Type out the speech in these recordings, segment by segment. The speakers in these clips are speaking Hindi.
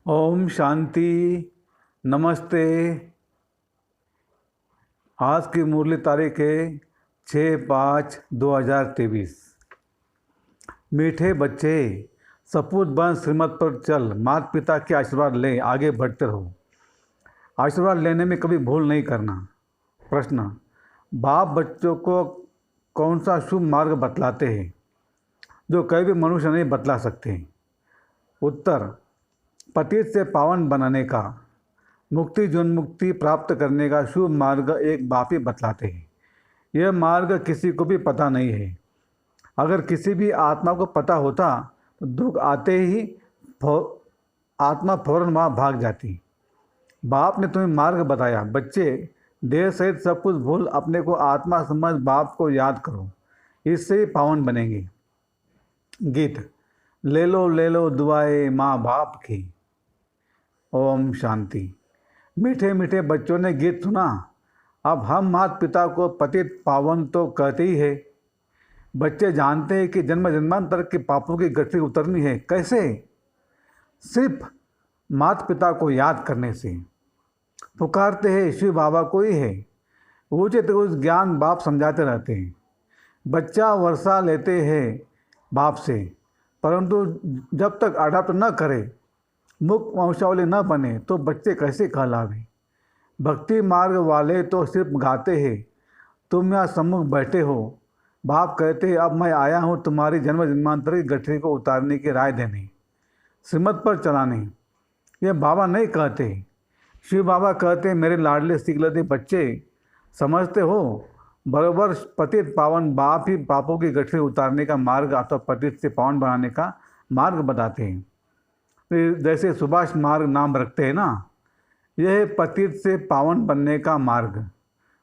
ओम शांति। नमस्ते। आज की मुरली तारीख है 6/5/2023। मीठे बच्चे, सपूत बन श्रीमत पर चल, माता पिता के आशीर्वाद ले, आगे बढ़ते रहो। आशीर्वाद लेने में कभी भूल नहीं करना। प्रश्न: बाप बच्चों को कौन सा शुभ मार्ग बतलाते हैं जो कभी भी मनुष्य नहीं बतला सकते? उत्तर: पतित से पावन बनाने का, मुक्ति जोन्मुक्ति प्राप्त करने का शुभ मार्ग एक बाप ही बतलाते हैं। यह मार्ग किसी को भी पता नहीं है। अगर किसी भी आत्मा को पता होता तो दुख आते ही आत्मा फौरन वहाँ भाग जाती। बाप ने तुम्हें मार्ग बताया। बच्चे, देह सहित सब कुछ भूल अपने को आत्मा समझ बाप को याद करो, इससे ही पावन बनेंगे। गीत: ले लो दुआएं माँ बाप की। ओम शांति। मीठे मीठे बच्चों ने गीत सुना। अब हम माता पिता को पतित पावन तो कहते ही है। बच्चे जानते हैं कि जन्म जन्मांतर के पापों की गठरी उतरनी है। कैसे? सिर्फ माता पिता को याद करने से। पुकारते हैं शिव बाबा को ही है। उचित उस ज्ञान बाप समझाते रहते हैं। बच्चा वर्षा लेते हैं बाप से, परंतु जब तक अडॉप्ट न करे, मुक्त वंशावली न बने, तो बच्चे कैसे कहलावे? भक्ति मार्ग वाले तो सिर्फ गाते हैं। तुम यहाँ सम्मुख बैठे हो। बाप कहते हैं, अब मैं आया हूँ तुम्हारी जन्म जन्मांतर की गठरी को उतारने की राय देने, श्रीमत पर चलाने। ये बाबा नहीं कहते, शिव बाबा कहते हैं, मेरे लाडले सिकलते बच्चे, समझते हो? बरोबर पतित पावन बाप ही पापों की गठरी उतारने का मार्ग अथवा पतित से पावन बनाने का मार्ग बताते हैं। जैसे सुभाष मार्ग नाम रखते हैं ना, यह है पतित से पावन बनने का मार्ग।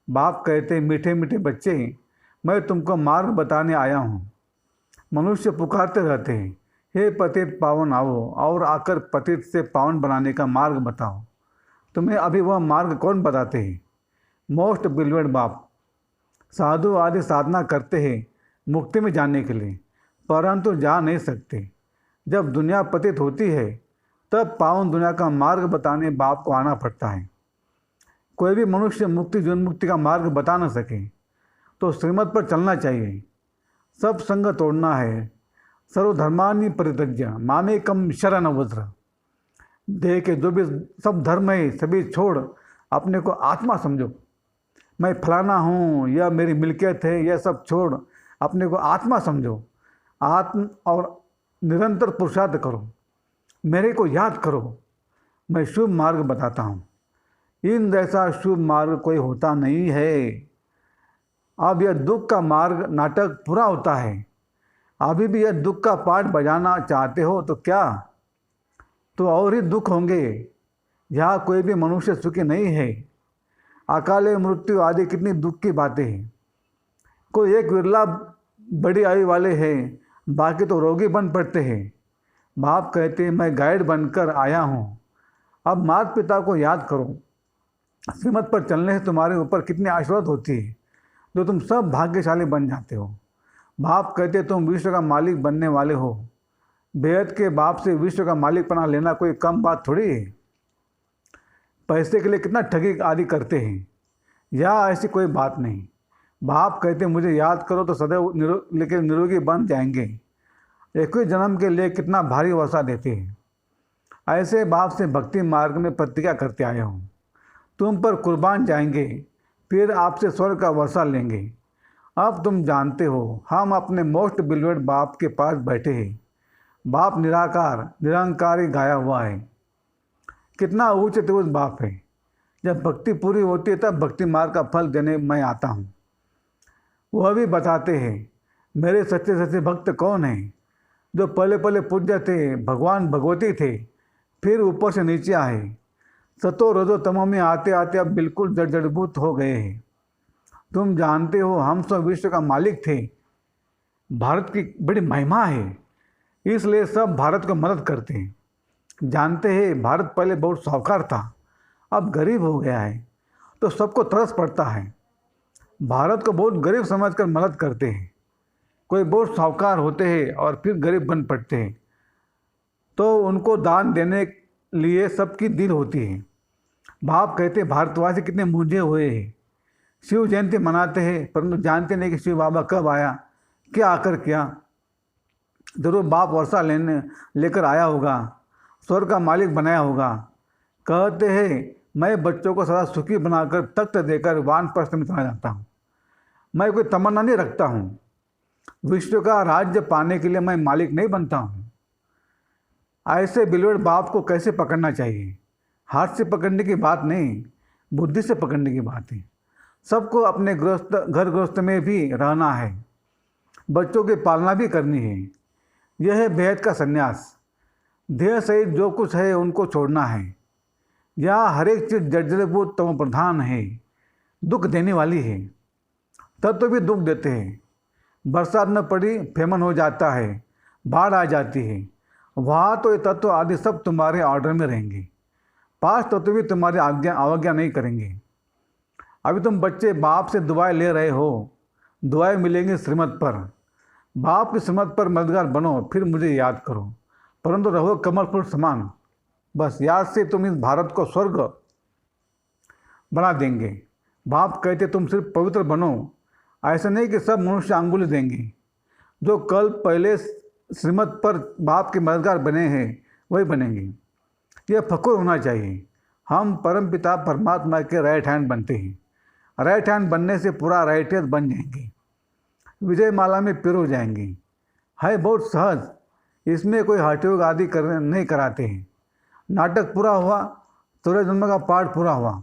बाप कहते हैं, मीठे मीठे बच्चे, मैं तुमको मार्ग बताने आया हूँ। मनुष्य पुकारते रहते हैं, हे पतित पावन आओ और आकर पतित से पावन बनाने का मार्ग बताओ। तुम्हें अभी वह मार्ग कौन बताते हैं? मोस्ट बिलवेड बाप। साधु आदि साधना करते हैं मुक्ति में जाने के लिए, परंतु जा नहीं सकते। जब दुनिया पतित होती है तब पावन दुनिया का मार्ग बताने बाप को आना पड़ता है। कोई भी मनुष्य मुक्ति जोन्मुक्ति का मार्ग बता न सके तो श्रीमत पर चलना चाहिए। सब संग तोड़ना है। सर्वधर्मानि परित्यज्य मामेकम शरण वज्र। देह के जो भी सब धर्म है सभी छोड़ अपने को आत्मा समझो। मैं फलाना हूँ, यह मेरी मिल्कियत है, यह सब छोड़ अपने को आत्मा समझो। आत्म और निरंतर पुरुषार्थ करो, मेरे को याद करो। मैं शुभ मार्ग बताता हूँ। इन जैसा शुभ मार्ग कोई होता नहीं है। अब यह दुख का मार्ग नाटक पूरा होता है। अभी भी यह दुख का पाठ बजाना चाहते हो तो क्या? तो और ही दुख होंगे। यहाँ कोई भी मनुष्य सुखी नहीं है। अकाले मृत्यु आदि कितनी दुख की बातें हैं। कोई एक विरला बड़ी आयु वाले हैं, बाकी तो रोगी बन पड़ते हैं। बाप कहते हैं, मैं गाइड बनकर आया हूँ। अब माता पिता को याद करो। श्रीमत पर चलने से तुम्हारे ऊपर कितनी आशीर्वाद होती है, जो तुम सब भाग्यशाली बन जाते हो। बाप कहते हैं, तुम विश्व का मालिक बनने वाले हो। बेहद के बाप से विश्व का मालिक बना लेना कोई कम बात थोड़ी है। पैसे के लिए कितना ठगी आदि करते हैं, या ऐसी कोई बात नहीं। बाप कहते हैं, मुझे याद करो तो सदैव लेकिन निरोगी बन जाएंगे। 21 जन्म के लिए कितना भारी वर्षा देते हैं। ऐसे बाप से भक्ति मार्ग में प्रतिज्ञा करते आए हूँ। तुम पर कुर्बान जाएंगे, फिर आपसे स्वर्ग का वर्षा लेंगे। अब तुम जानते हो, हम अपने मोस्ट बिलवेड बाप के पास बैठे हैं। बाप निराकार निरंकारी गाया हुआ है। कितना ऊंचे उस बाप है। जब भक्ति पूरी होती है तब भक्ति मार्ग का फल देने मैं आता हूँ। वह भी बताते हैं, मेरे सच्चे सच्चे भक्त कौन हैं? जो पहले पहले पूज्य थे, भगवान भगवती थे, फिर ऊपर से नीचे आए। सतो रजो तमो में आते आते अब बिल्कुल जड़जड़भूत हो गए हैं। तुम जानते हो, हम सब विश्व का मालिक थे। भारत की बड़ी महिमा है, इसलिए सब भारत को मदद करते हैं। जानते हैं, भारत पहले बहुत साहूकार था, अब गरीब हो गया है, तो सबको तरस पड़ता है। भारत को बहुत गरीब समझकर मदद करते हैं। कोई बहुत साहूकार होते हैं और फिर गरीब बन पड़ते हैं, तो उनको दान देने लिए सबकी दिल होती है। बाप कहते भारतवासी कितने मूंझे हुए हैं, शिव जयंती मनाते हैं परंतु जानते नहीं कि शिव बाबा कब आया, क्या आकर किया। जरूर बाप वर्षा लेकर आया होगा, स्वर्ग का मालिक बनाया होगा। कहते हैं मैं बच्चों को सदा सुखी बनाकर तख्त देकर वानप्रस्थ में चला जाता हूँ। मैं कोई तमन्ना नहीं रखता हूँ, विश्व का राज्य पाने के लिए मैं मालिक नहीं बनता हूँ। ऐसे बिलवड़ बाप को कैसे पकड़ना चाहिए? हाथ से पकड़ने की बात नहीं, बुद्धि से पकड़ने की बात है। सबको अपने गृहस्थ में भी रहना है, बच्चों की पालना भी करनी है। यह है बेहद का संन्यास। देह सहित जो कुछ है उनको छोड़ना है। यहाँ हर एक चीज़ जर्जरभूत तम प्रधान है, दुख देने वाली है। तत्व भी दुख देते हैं। बरसात न पड़ी फेमन हो जाता है, बाढ़ आ जाती है। वहाँ तो ये तत्व आदि सब तुम्हारे ऑर्डर में रहेंगे। पांच तत्व भी तुम्हारी अवज्ञा नहीं करेंगे। अभी तुम बच्चे बाप से दुआएं ले रहे हो, दुआएं मिलेंगी श्रीमत पर। बाप की श्रीमत पर मददगार बनो, फिर मुझे याद करो, परंतु रहो कमल फूल समान। बस याद से तुम इस भारत को स्वर्ग बना देंगे। बाप कहते तुम सिर्फ पवित्र बनो, ऐसा नहीं कि सब मनुष्य अंगुली देंगे। जो कल पहले श्रीमत पर बाप के मददगार बने हैं वही बनेंगे। यह फख्र होना चाहिए। हम परमपिता परमात्मा के राइट हैंड बनते हैं। राइट हैंड बनने से पूरा राइट हैंड बन जाएंगे, विजय माला में पिरो जाएंगे। है बहुत सहज, इसमें कोई हठयोग आदि नहीं कराते हैं। नाटक पूरा हुआ, सूर्य जन्म का पाठ पूरा हुआ।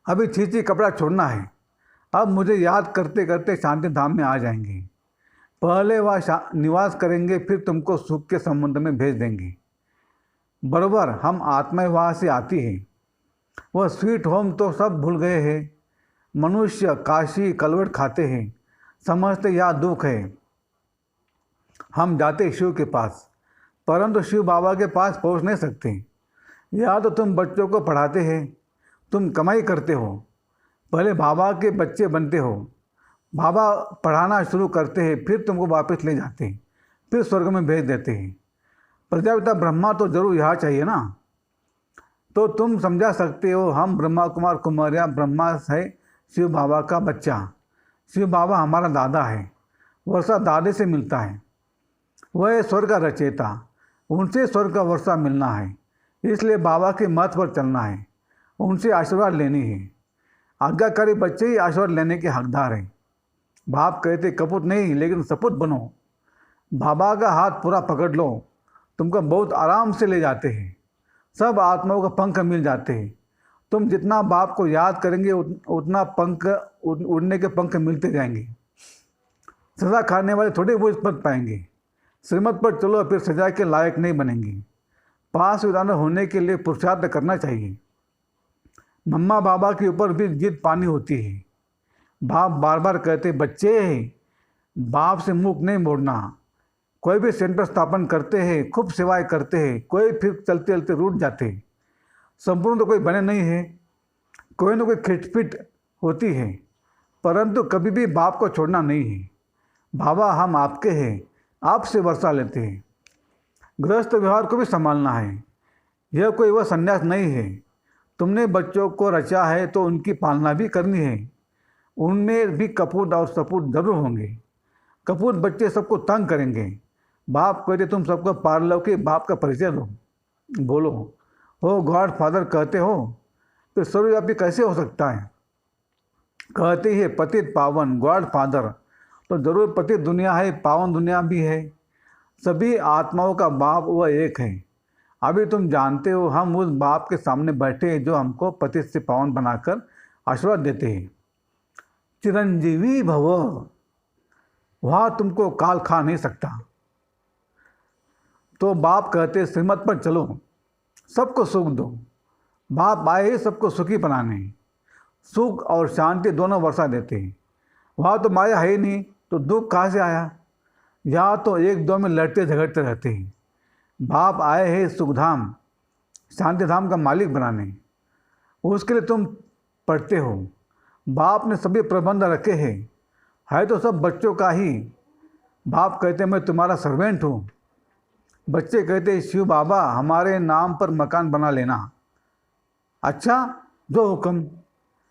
अभी छींची कपड़ा छोड़ना है। अब मुझे याद करते करते शांति धाम में आ जाएंगे। पहले वह निवास करेंगे, फिर तुमको सुख के संबंध में भेज देंगे। बरोबर हम आत्माएं वहाँ से आती है। वह स्वीट होम तो सब भूल गए हैं। मनुष्य काशी कलवट खाते हैं, समझते यह दुख है। हम जाते शिव के पास, परंतु शिव बाबा के पास पहुंच नहीं सकते। या तो तुम बच्चों को पढ़ाते हैं, तुम कमाई करते हो, पहले बाबा के बच्चे बनते हो, बाबा पढ़ाना शुरू करते हैं, फिर तुमको वापस ले जाते हैं, फिर स्वर्ग में भेज देते हैं। प्रजापिता ब्रह्मा तो जरूर यहाँ चाहिए ना। तो तुम समझा सकते हो हम ब्रह्मा कुमार कुमारिया ब्रह्मा है शिव बाबा का बच्चा। शिव बाबा हमारा दादा है, वर्षा दादे से मिलता है। वह है स्वर्ग का रचयिता, उनसे स्वर्ग का वर्षा मिलना है। इसलिए बाबा के मत पर चलना है, उनसे आशीर्वाद लेनी है। आज्ञाकारी बच्चे ही आशीर्वाद लेने के हकदार हैं। बाप कहते कपूत नहीं लेकिन सपूत बनो। बाबा का हाथ पूरा पकड़ लो, तुमको बहुत आराम से ले जाते हैं। सब आत्माओं का पंख मिल जाते हैं। तुम जितना बाप को याद करेंगे उतना पंख उड़ने के पंख मिलते जाएंगे। सजा खाने वाले थोड़े वो पद पाएंगे। श्रीमत पर चलो, फिर सजा के लायक नहीं बनेंगे। पास विधान होने के लिए पुरुषार्थ करना चाहिए। मम्मा बाबा के ऊपर भी जीत पानी होती है। बाप बार बार कहते बच्चे बाप से मुख नहीं मोड़ना। कोई भी सेंटर स्थापन करते हैं, खूब सेवाएं करते हैं, कोई फिर चलते चलते रूठ जाते हैं। संपूर्ण तो कोई बने नहीं है, कोई ना कोई खिटपिट होती है, परंतु कभी भी बाप को छोड़ना नहीं है। बाबा हम आपके हैं, आपसे वर्षा लेते हैं। गृहस्थ व्यवहार को भी संभालना है। यह कोई वह संन्यास नहीं है। तुमने बच्चों को रचा है तो उनकी पालना भी करनी है। उनमें भी कपूत और सपूत जरूर होंगे। कपूत बच्चे सबको तंग करेंगे। बाप कहते तुम सबको पार लो कि बाप का परिचय दो, बोलो हो गॉड फादर कहते हो, तो सर्वव्यापी कैसे हो सकता है? कहते ही पतित पावन गॉड फादर, तो जरूर पतित दुनिया है, पावन दुनिया भी है। सभी आत्माओं का बाप वह एक है। अभी तुम जानते हो हम उस बाप के सामने बैठे हैं जो हमको पतित से पावन बनाकर आशीर्वाद देते हैं। चिरंजीवी भव, वहाँ तुमको काल खा नहीं सकता। तो बाप कहते श्रीमत पर चलो, सबको सुख दो। बाप आए ही सबको सुखी बनाने, सुख और शांति दोनों वर्षा देते हैं। वहाँ तो माया है ही नहीं, तो दुख कहाँ से आया? यहाँ तो एक दो में लड़ते झगड़ते रहते हैं। बाप आए हैं सुखधाम शांति धाम का मालिक बनाने, उसके लिए तुम पढ़ते हो। बाप ने सभी प्रबंध रखे हैं, है तो सब बच्चों का ही। बाप कहते मैं तुम्हारा सर्वेंट हूँ, बच्चे कहते, शिव बाबा हमारे नाम पर मकान बना लेना। अच्छा, जो हुक्म।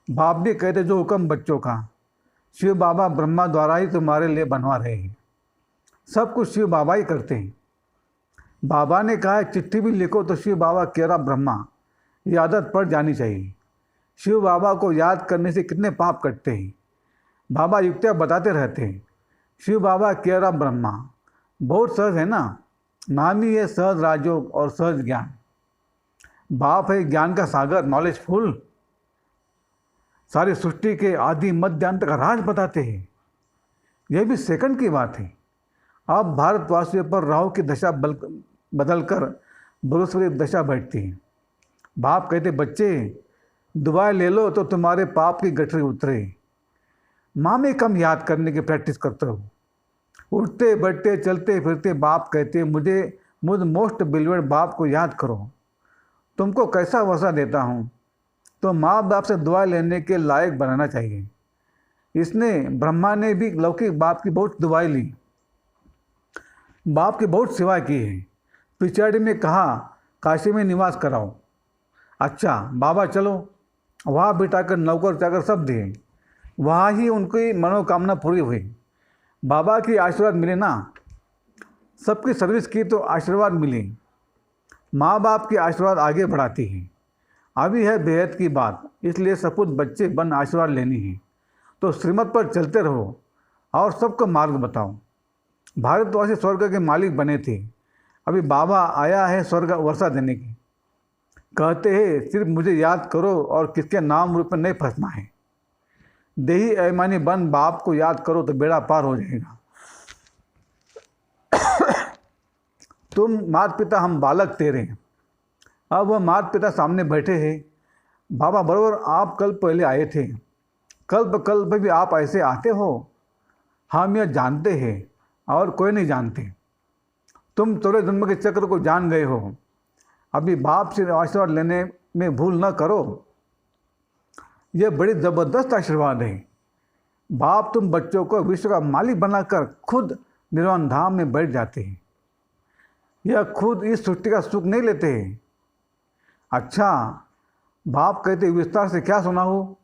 बाप भी कहते, जो हुक्म बच्चों का। शिव बाबा ब्रह्मा द्वारा ही तुम्हारे लिए बनवा रहे हैं। सब कुछ शिव बाबा ही करते हैं। बाबा ने कहा है चिट्ठी भी लिखो तो शिव बाबा केरा ब्रह्मा, ये आदत पड़ जानी चाहिए। शिव बाबा को याद करने से कितने पाप कटते हैं। बाबा युक्तियाँ बताते रहते हैं। शिव बाबा केरा ब्रह्मा बहुत सहज है ना। नाम ही है सहज राजयोग और सहज ज्ञान। बाप है ज्ञान का सागर, नॉलेजफुल। सारी सृष्टि के आदि मध्य अंत का राज बताते हैं। यह भी सेकंड की बात है। अब भारतवासियों पर राहु की दशा बदलकर बृहस्पति दशा बैठती है। बाप कहते, बच्चे दुआएं ले लो तो तुम्हारे पाप की गठरी उतरे। माँ में कम याद करने की प्रैक्टिस करते हो। उठते बैठते चलते फिरते बाप कहते, मुझ मोस्ट बिलीवेड बाप को याद करो। तुमको कैसा वसा देता हूँ, तो माँ बाप से दुआ लेने के लायक बनाना चाहिए। इसने ब्रह्मा ने भी लौकिक बाप की बहुत दुआएं ली, बाप की बहुत सेवा की है। पिछाड़ी में कहा काशी में निवास कराओ। अच्छा बाबा चलो, वहाँ बिठाकर नौकर चाकर सब दिए। वहाँ ही उनकी मनोकामना पूरी हुई। बाबा की आशीर्वाद मिले ना। सबकी सर्विस की तो आशीर्वाद मिली। माँ बाप की आशीर्वाद आगे बढ़ाती है। अभी है बेहद की बात, इसलिए सपूत बच्चे बन आशीर्वाद लेनी है तो श्रीमत पर चलते रहो और सबको मार्ग बताओ। भारतवासी स्वर्ग के मालिक बने थे, अभी बाबा आया है स्वर्ग वर्षा देने की। कहते हैं सिर्फ मुझे याद करो और किसके नाम रूप में नहीं फंसना है। देही ऐमानी बन बाप को याद करो तो बेड़ा पार हो जाएगा। तुम माता पिता, हम बालक तेरे। अब वह माता पिता सामने बैठे हैं। बाबा बरोबर आप कल पहले आए थे, कल्प भी आप ऐसे आते हो। हम यह जानते हैं और कोई नहीं जानते। तुम थोड़े जन्म के चक्र को जान गए हो। अभी बाप से आशीर्वाद लेने में भूल न करो। यह बड़ी ज़बरदस्त आशीर्वाद है। बाप तुम बच्चों को विश्व का मालिक बनाकर खुद निर्वाण धाम में बैठ जाते हैं। यह खुद इस सृष्टि का सुख नहीं लेते हैं। अच्छा, बाप कहते विस्तार से क्या सुना हो।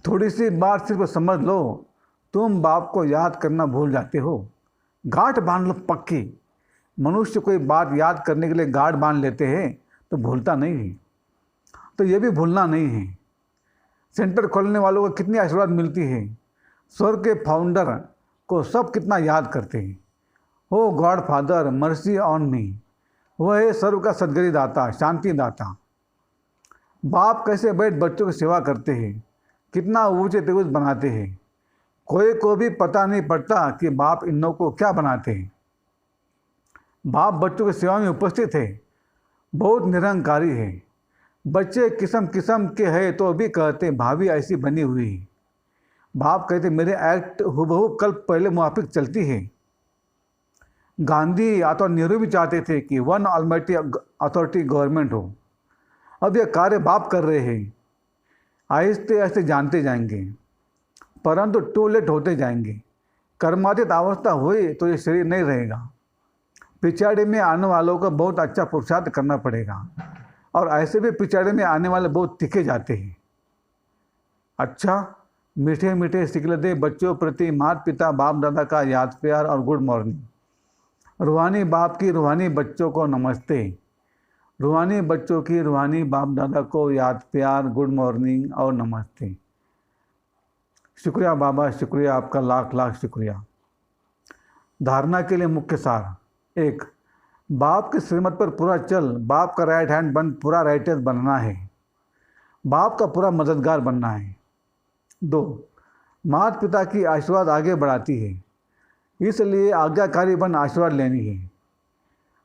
थोड़ी सी बात सिर्फ समझ लो, तुम बाप को याद करना भूल जाते हो। गांठ बांध लो पक्की। मनुष्य कोई बात याद करने के लिए गांठ बांध लेते हैं तो भूलता नहीं है। तो ये भी भूलना नहीं है। सेंटर खोलने वालों को कितनी आशीर्वाद मिलती है। स्वर्ग के फाउंडर को सब कितना याद करते हैं। हो God father mercy on me. वह है सर्व का सदगति दाता, शांति दाता। बाप कैसे बैठ बच्चों की सेवा करते हैं, कितना ऊँचे तेज बनाते हैं। कोई को भी पता नहीं पड़ता कि बाप इन लोगों को क्या बनाते हैं। बाप बच्चों की सेवा में उपस्थित है, बहुत निरंकारी है। बच्चे किस्म किस्म के हैं तो भी कहते भाभी ऐसी बनी हुई है। बाप कहते मेरे एक्ट हुबहू कल पहले मुआफिक चलती है। गांधी या तो नेहरू भी चाहते थे कि वन ऑलमाइटी अथॉरिटी गवर्नमेंट हो। अब यह कार्य बाप कर रहे हैं। आहिस्ते आहिस्ते जानते जाएंगे, परंतु टू लेट होते जाएंगे। कर्मातीत अवस्था हुई तो ये शरीर नहीं रहेगा। पिछाड़ी में आने वालों को बहुत अच्छा पुरुषार्थ करना पड़ेगा और ऐसे भी पिछाड़ी में आने वाले बहुत तिखे जाते हैं। अच्छा, मीठे मीठे सिकलते बच्चों प्रति माता पिता बाप दादा का याद प्यार और गुड मॉर्निंग। रूहानी बाप की रूहानी बच्चों को नमस्ते। रूहानी बच्चों की रूहानी बाप दादा को याद प्यार, गुड मॉर्निंग और नमस्ते। शुक्रिया बाबा, शुक्रिया आपका, लाख लाख शुक्रिया। धारणा के लिए मुख्य सार। 1, बाप के श्रीमत पर पूरा चल। बाप का राइट हैंड बन पूरा राइट हैंड बनना है। बाप का पूरा मददगार बनना है। 2, माता पिता की आशीर्वाद आगे बढ़ाती है, इसलिए आज्ञाकारी बन आशीर्वाद लेनी है।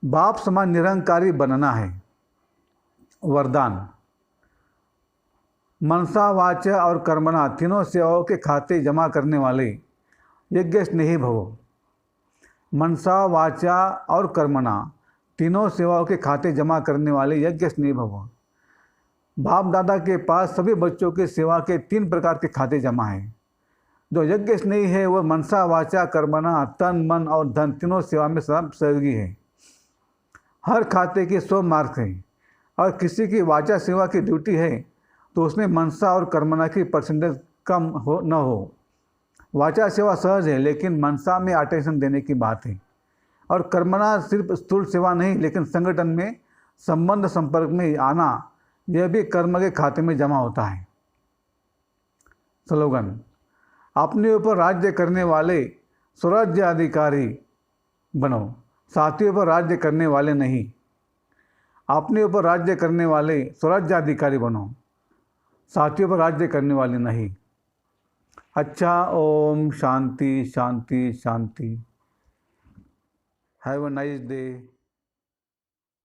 बाप समान निरंकारी बनना है। वरदान। मनसा वाचा और कर्मणा तीनों सेवाओं के खाते जमा करने वाले यज्ञ स्नेही भवो। मनसा वाचा और कर्मणा तीनों सेवाओं के खाते जमा करने वाले यज्ञ स्नेही भवो। बाप दादा के पास सभी बच्चों की सेवा के 3 प्रकार के खाते जमा हैं। जो यज्ञ स्नेही है वह मनसा वाचा कर्मणा तन मन और धन तीनों सेवा में सब सहयोगी है। हर खाते की 100 मार्क्स हैं और किसी की वाचा सेवा की ड्यूटी है तो उसमें मनसा और कर्मणा की परसेंटेज कम हो न हो। वाचा सेवा सहज है लेकिन मनसा में अटेंशन देने की बात है। और कर्मणा सिर्फ स्थूल सेवा नहीं लेकिन संगठन में संबंध संपर्क में आना, यह भी कर्म के खाते में जमा होता है। स्लोगन: अपने ऊपर राज्य करने वाले स्वराज्य अधिकारी बनो, साथियों पर राज्य करने वाले नहीं। अपने ऊपर राज्य करने वाले स्वराज्य अधिकारी बनो, साथियों पर राज्य करने वाले नहीं। अच्छा, ओम शांति शांति शांति। Have a nice day.